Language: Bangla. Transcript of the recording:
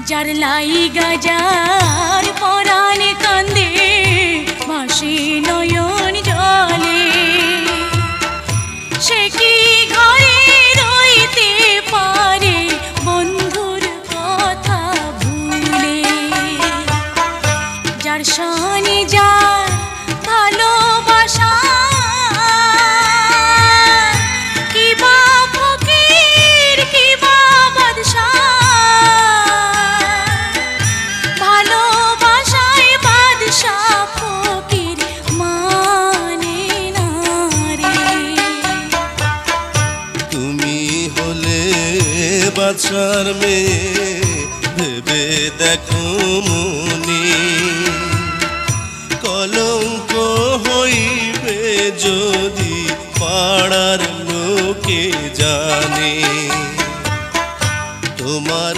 যার লাইগা যার পরাণে কান্দে ভাসে নয়ন জলে, সে কি ঘরে রইতে পারে বন্ধুর কথা ভুলে। যার শানে যার ভালোবাসা কিবা ফকির কিবা বাদশা, ভালোবাসায় বাদশা ফকির মানে না রে। তুমি হলে বাদশার মেয়ে ভেবে দেখো মনি, কলঙ্ক হইবে যদি পাড়ার লোকে জানে তোমার